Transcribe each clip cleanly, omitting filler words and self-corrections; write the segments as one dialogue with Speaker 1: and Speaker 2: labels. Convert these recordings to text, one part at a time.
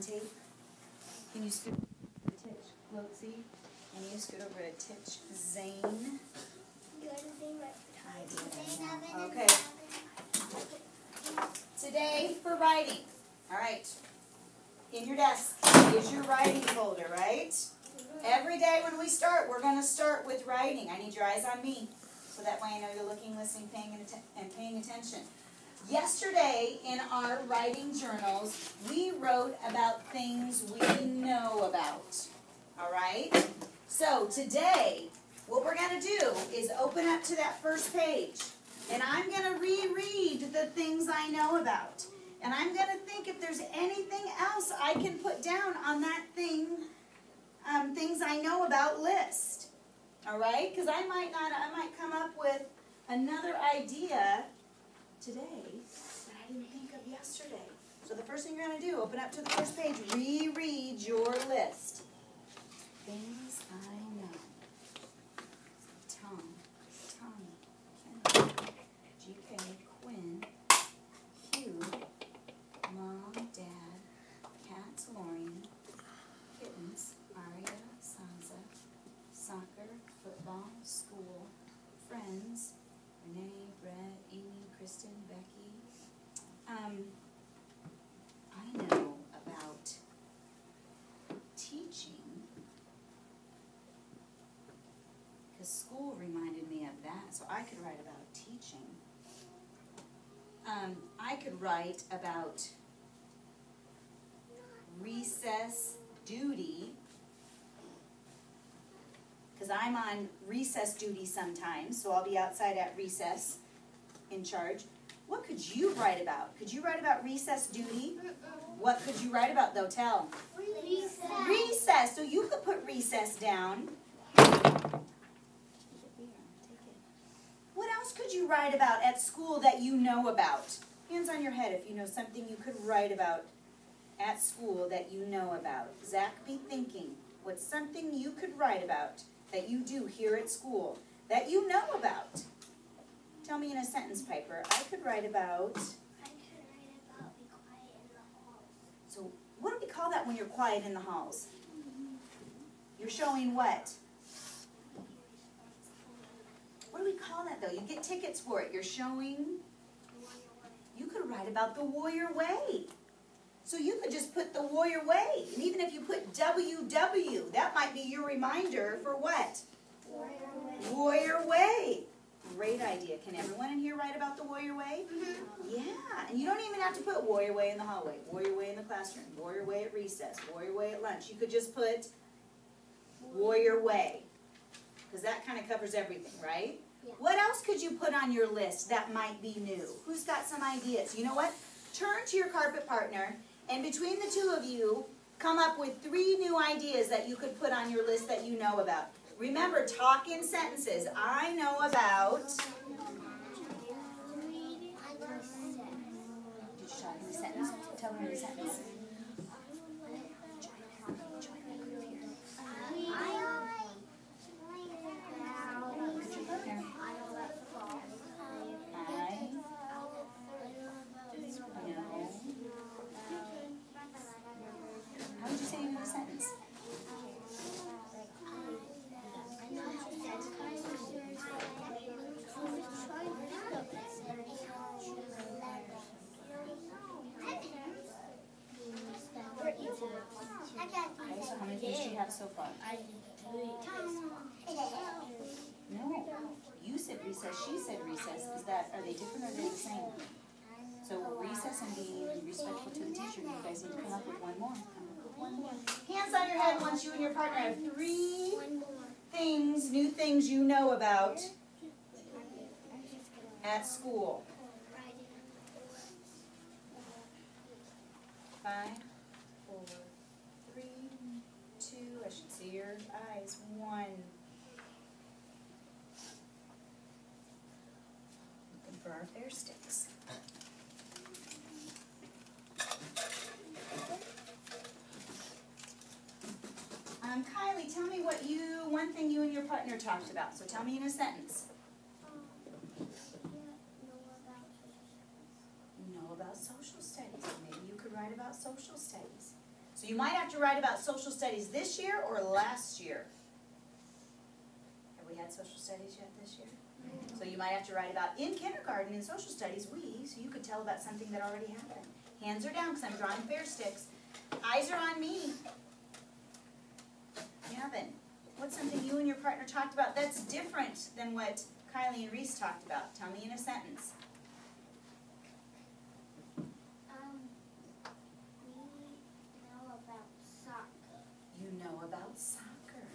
Speaker 1: tape? Can you scoot over to Titch Floatsy? Can you scoot over to Titch Zane? Okay. Today for writing. All right. In your desk is your writing folder, right? Every day when we start, we're going to start with writing. I need your eyes on me, so that way I know you're looking, listening, paying attention. Yesterday, in our writing journals, we wrote about things we know about. All right? So today, what we're going to do is open up to that first page. And I'm going to reread the things I know about. And I'm going to think if there's anything else I can put down on that thing, things I know about list. All right? Because I might come up with another idea today that I didn't think of yesterday. So the first thing you're going to do, open up to the first page, reread your list. Things I know. Tom, Tommy, Kenny, GK, Quinn, Hugh, Mom, Dad, Cat, Lauren, Kittens, Aria, Sansa, soccer, football, school, friends, Renee, Brett, Amy, Kristen, Becky. I know about teaching, because school reminded me of that, so I could write about teaching. I could write about recess duty, because I'm on recess duty sometimes, so I'll be outside at recess in charge. What could you write about? Could you write about recess duty? What could you write about, though? Tell.
Speaker 2: Recess.
Speaker 1: Recess. So you could put recess down. What else could you write about at school that you know about? Hands on your head if you know something you could write about at school that you know about. Zach, be thinking. What's something you could write about that you do here at school that you know about? Tell me in a sentence, Piper. I could write about...
Speaker 2: I could write about be quiet in the halls.
Speaker 1: So what do we call that when you're quiet in the halls? You're showing what? What do we call that, though? You get tickets for it. You're showing... You could write about the Warrior Way. So you could just put the Warrior Way. And even if you put WW, that might be your reminder for what?
Speaker 2: Warrior Way.
Speaker 1: Warrior Way. Great idea. Can everyone in here write about the Warrior Way?
Speaker 2: Mm-hmm.
Speaker 1: Yeah. And you don't even have to put Warrior Way in the hallway, Warrior Way in the classroom, Warrior Way at recess, Warrior Way at lunch. You could just put Warrior Way. Because that kind of covers everything, right?
Speaker 2: Yeah.
Speaker 1: What else could you put on your list that might be new? Who's got some ideas? You know what? Turn to your carpet partner, and between the two of you, come up with 3 new ideas that you could put on your list that you know about. Remember, talk in sentences. I know about... Did you talk in a sentence? Tell me in a sentence. How would you say it in a sentence? Okay, so how many things do you have so far? No. You said recess, she said recess. Are they different or are they the same? So recess and being respectful to the teacher, you guys need to come up with one more. Come up with one more. Hands on your head once you and your partner have 3 things, new things you know about at school. 5, 4, 3, 2, I should see your eyes, 1. Looking for our fair sticks. Kylie, tell me one thing you and your partner talked about. So tell me in a sentence. You know about social studies. Maybe you could write about social studies. You might have to write about social studies this year or last year. Have we had social studies yet this year? So you might have to write about, in kindergarten, in social studies, so you could tell about something that already happened. Hands are down because I'm drawing fair sticks. Eyes are on me. Gavin, what's something you and your partner talked about that's different than what Kylie and Reese talked about? Tell me in a sentence.
Speaker 2: We know about soccer.
Speaker 1: You know about soccer.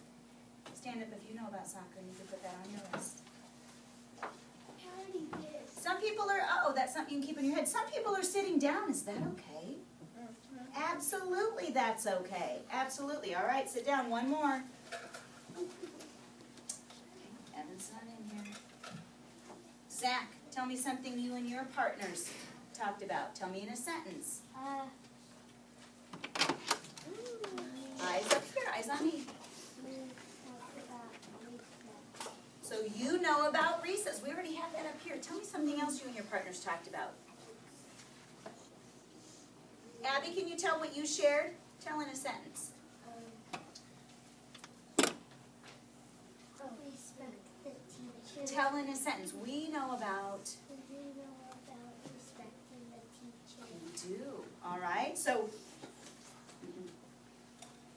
Speaker 1: Stand up if you know about soccer and you can put that on your list.
Speaker 2: I already did.
Speaker 1: Some people are, oh, that's something you can keep in your head. Some people are sitting down. Is that okay? Absolutely, that's okay. Absolutely. All right, sit down. One more. Evan's not in here. Zach, tell me something you and your partners talked about. Tell me in a sentence. Eyes up here. Eyes on me.
Speaker 2: We talked about recess.
Speaker 1: So you know about recess. We already have that up here. Tell me something else you and your partners talked about. Abby, can you tell what you shared? Tell in a sentence.
Speaker 2: Respect the teacher.
Speaker 1: Tell in a sentence. We know about.
Speaker 2: We know about respecting the teacher.
Speaker 1: We do. All right. So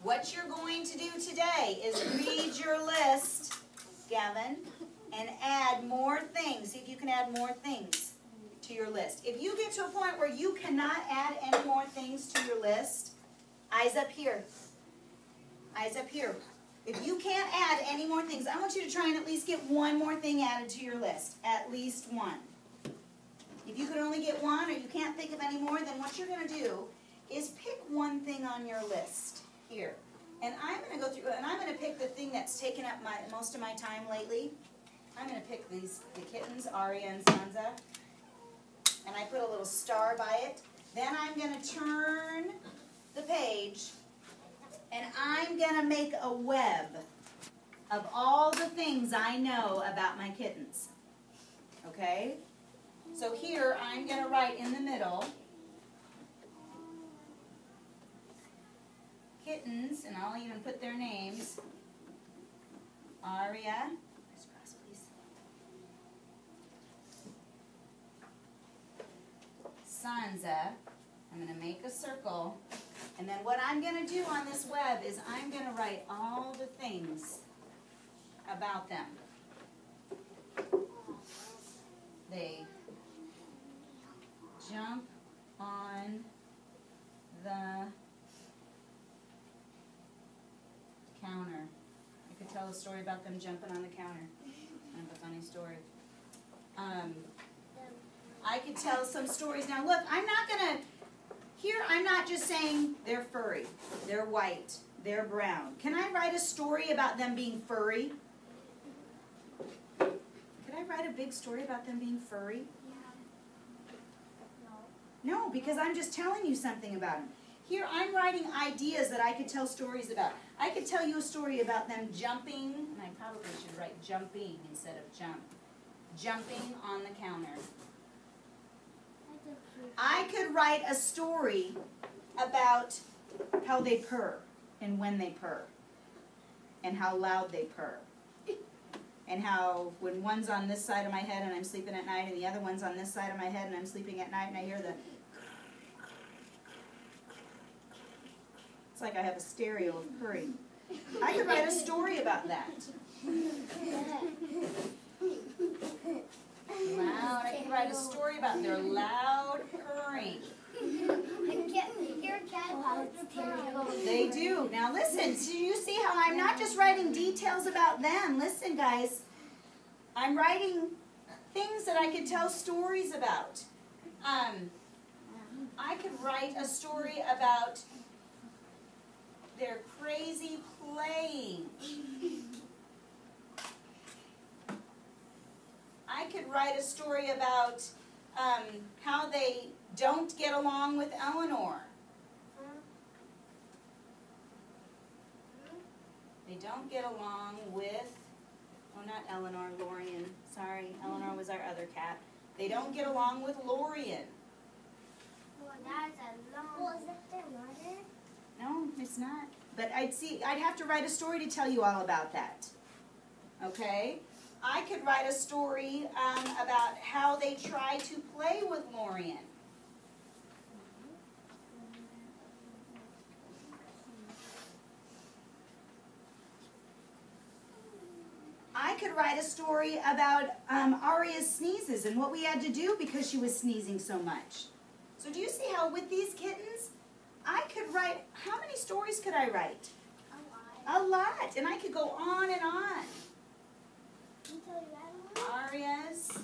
Speaker 1: what you're going to do today is read your list, Gavin, and add more things. See if you can add more things to your list. If you get to a point where you cannot add any more things to your list, eyes up here. Eyes up here. If you can't add any more things, I want you to try and at least get one more thing added to your list. At least one. If you could only get one or you can't think of any more, then what you're going to do is pick one thing on your list here. And I'm going to go through, and I'm going to pick the thing that's taken up most of my time lately. I'm going to pick the kittens, Aria and Sansa. And I put a little star by it. Then I'm going to turn the page, and I'm going to make a web of all the things I know about my kittens. Okay? So here I'm going to write in the middle, kittens, and I'll even put their names. Aria. Crisscross, please. Sansa. I'm going to make a circle. And then what I'm going to do on this web is I'm going to write all the things about them. They jump on the counter. I could tell a story about them jumping on the counter. Kind of a funny story. I could tell some stories. Now look, I'm not going to, here I'm not just saying they're furry, they're white, they're brown. Can I write a story about them being furry? Could I write a big story about them being furry? No, because I'm just telling you something about them. Here I'm writing ideas that I could tell stories about. I could tell you a story about them jumping, and I probably should write jumping instead of jump. Jumping on the counter. I could write a story about how they purr and when they purr and how loud they purr. And how when one's on this side of my head and I'm sleeping at night and the other one's on this side of my head and I'm sleeping at night and I hear the... It's like I have a stereo of purring. I could write a story about that. Loud. I could write a story about their loud purring. They do. Now listen, so you see how I'm not just writing details about them. Listen, guys. I'm writing things that I could tell stories about. I could write a story about their crazy playing. I could write a story about how they don't get along with Eleanor. They don't get along with, oh, not Eleanor, Lorian. Sorry, Eleanor was our other cat. They don't get along with Lorian.
Speaker 2: Well, that's a long... Was it their mother?
Speaker 1: No, it's not. But I'd have to write a story to tell you all about that. Okay? I could write a story about how they try to play with Lorian. I could write a story about Aria's sneezes and what we had to do because she was sneezing so much. So do you see how with these kittens, I could write, how many stories could I write?
Speaker 2: A lot.
Speaker 1: A lot. And I could go on and on.
Speaker 2: Until you had one?
Speaker 1: Aria's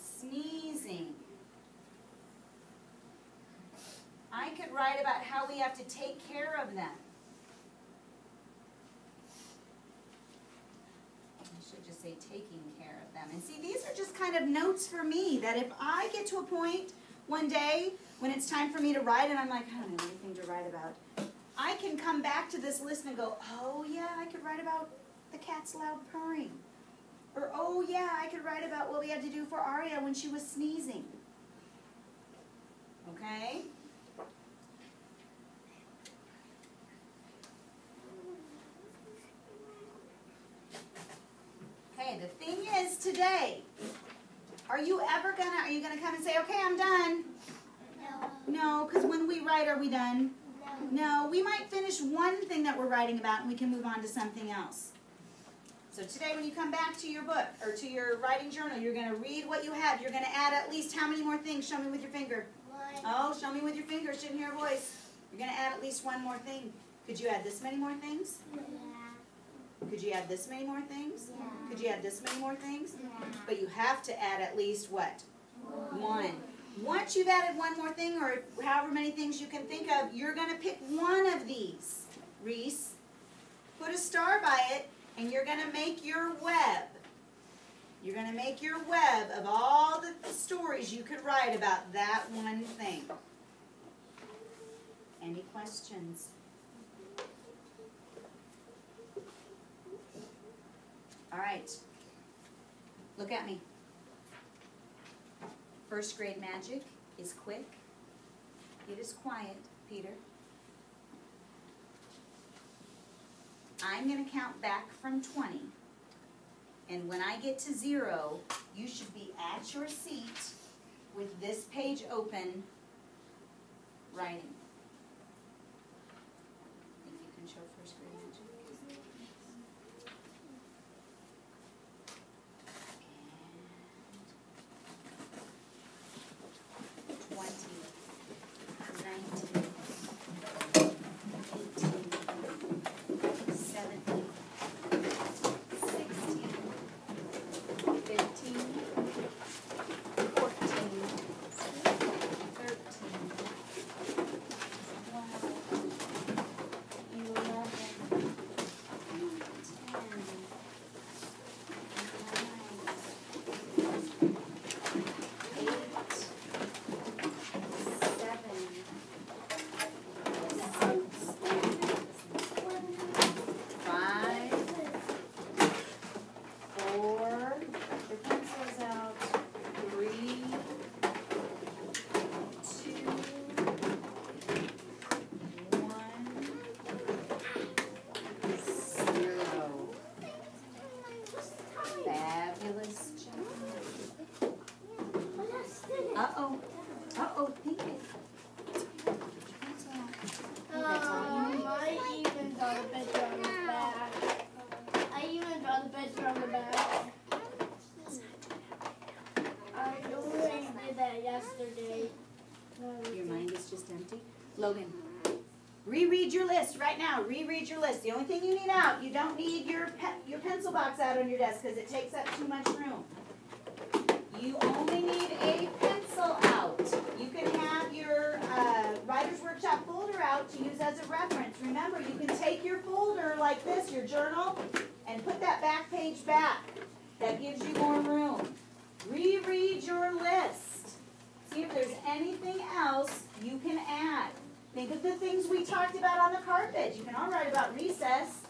Speaker 1: sneezing. I could write about how we have to take care of them. Just say taking care of them. And see, these are just kind of notes for me that if I get to a point one day when it's time for me to write and I'm like, I don't have anything to write about, I can come back to this list and go, oh yeah, I could write about the cat's loud purring. Or oh yeah, I could write about what we had to do for Aria when she was sneezing. Okay? Okay, the thing is today, are you gonna come and say, okay, I'm done?
Speaker 2: No.
Speaker 1: No, because when we write, are we done?
Speaker 2: No.
Speaker 1: No, we might finish one thing that we're writing about and we can move on to something else. So today when you come back to your book or to your writing journal, you're gonna read what you have. You're gonna add at least how many more things? Show me with your finger.
Speaker 2: One.
Speaker 1: Oh, show me with your finger, shouldn't hear a voice. You're gonna add at least one more thing. Could you add this many more things?
Speaker 2: Yeah.
Speaker 1: Could you add this many more things?
Speaker 2: Yeah.
Speaker 1: Could you add this many more things?
Speaker 2: Yeah.
Speaker 1: But you have to add at least what? One. Once you've added one more thing, or however many things you can think of, you're going to pick one of these, Reese. Put a star by it, and you're going to make your web. You're going to make your web of all the stories you could write about that one thing. Any questions? All right. Look at me. First grade magic is quick. It is quiet, Peter. I'm going to count back from 20. And when I get to 0, you should be at your seat with this page open, writing. Think you can show first grade magic? 20, 19, 18, 17, 16, 15, 14, 13, 12, 11,
Speaker 2: Yesterday.
Speaker 1: Your mind is just empty? Logan, reread your list right now. Reread your list. The only thing you need out, you don't need your pencil box out on your desk because it takes up too much room. You only need a pencil out. You can have your Writer's Workshop folder out to use as a reference. Remember, you can take your folder like this, your journal, and put that back page back. That gives you more room. Reread your list. See if there's anything else you can add. Think of the things we talked about on the carpet. You can all write about recess.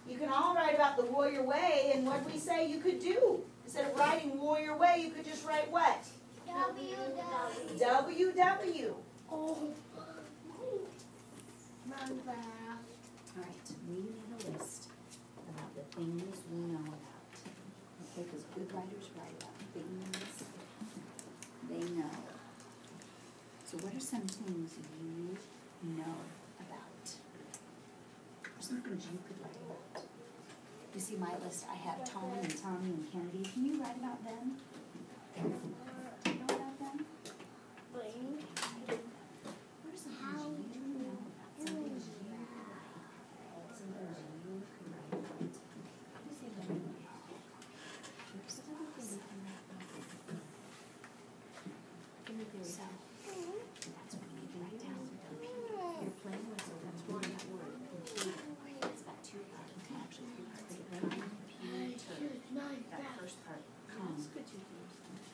Speaker 1: You can all write about the Warrior Way and what we say you could do. Instead of writing Warrior Way, you could just write what?
Speaker 2: WW.
Speaker 1: WW.
Speaker 2: Oh.
Speaker 1: All right, we need a list about the things we know about. Okay, because good writers write about things they know. So what are some things you know about? Or some things you could write about? You see my list, I have Tom and Tommy and Kennedy. Can you write about them? Do you know about them? What are some things you know about? Some things you could write. Some things you could write about. Let me see if I can. There's some other things you can write about. So, that's what we need to write down. You're playing with, so that's one word. Computer. It's got two parts. Actually, three parts. Computer. That first part. That's good.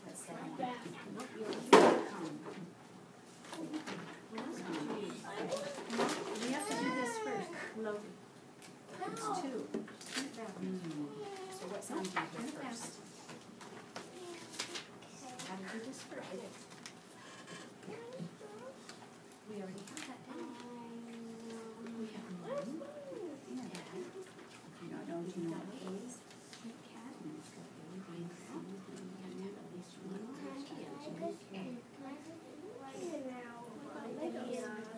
Speaker 1: That's second one.
Speaker 3: We have to do this first, Logan. It's two.
Speaker 1: So what sound do you hear first?
Speaker 3: Gotta do this first. We already have that down. We have one.
Speaker 1: Yeah. You don't know, do you know what it is?
Speaker 3: Kit Kat.
Speaker 1: It's got A, B, C, D,
Speaker 3: We have to have at least one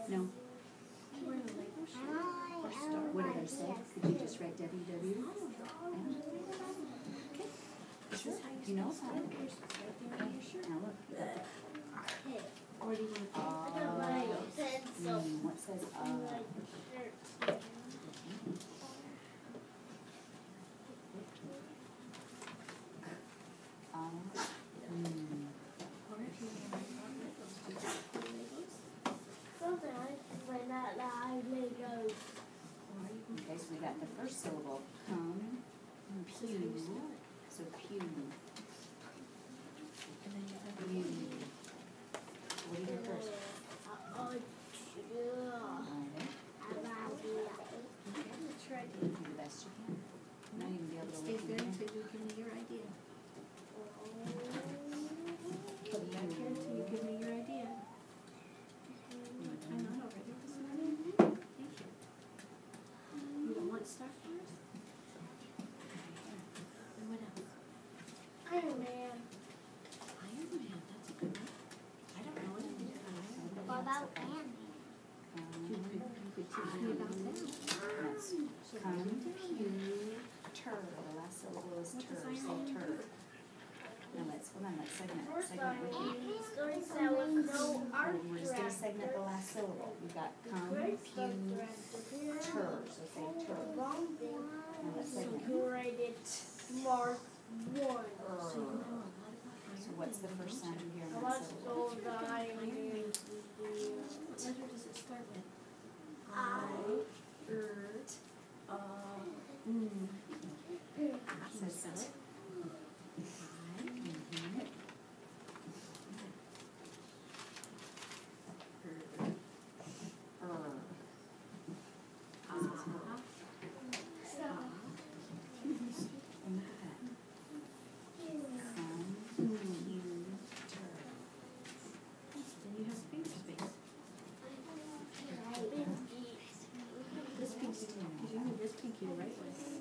Speaker 1: No.
Speaker 3: We're in the Lego show. Or Star
Speaker 1: What did I
Speaker 3: Wars.
Speaker 1: say? Could you just write WW? Sure. You know about it.
Speaker 3: It's right there on your shirt.
Speaker 1: Now look.
Speaker 3: Or do you want to
Speaker 1: What says
Speaker 3: Or if you want to write about Legos, do you want Legos? Or you can
Speaker 1: Okay, so we got the first syllable. Come. Pew. So pew.
Speaker 3: and then you have
Speaker 1: Pew. What do you hear first? Alright.
Speaker 3: Okay, let's try
Speaker 1: Do
Speaker 3: it.
Speaker 1: the best you can. Now you can be able to
Speaker 3: Stay
Speaker 1: look
Speaker 3: there
Speaker 1: in
Speaker 3: until you give me your idea. Put it back here until you give me your idea. You want time out already this morning? Thank you. You don't want Star Wars? And what else? Iron Man, that's a good one. I don't know anything about Iron Man.
Speaker 2: What about Ant-Man?
Speaker 3: You could teach me about that.
Speaker 1: That's computer. The last syllable is
Speaker 3: What
Speaker 1: tur.
Speaker 3: does
Speaker 1: Say
Speaker 3: Iron Man
Speaker 1: tur.
Speaker 3: do?
Speaker 1: Now let's segment with you. We're just gonna segment the last syllable. We got computer. So say tur. Now let's segment.
Speaker 3: So you know a lot about
Speaker 1: So
Speaker 3: Iron
Speaker 1: what's the
Speaker 3: Man,
Speaker 1: first
Speaker 3: don't
Speaker 1: sound
Speaker 3: you?
Speaker 1: you hear in that syllable?
Speaker 3: What letter does it start with? Can you spell it? Then you have finger space. This pinky, because you move this pinky the right way.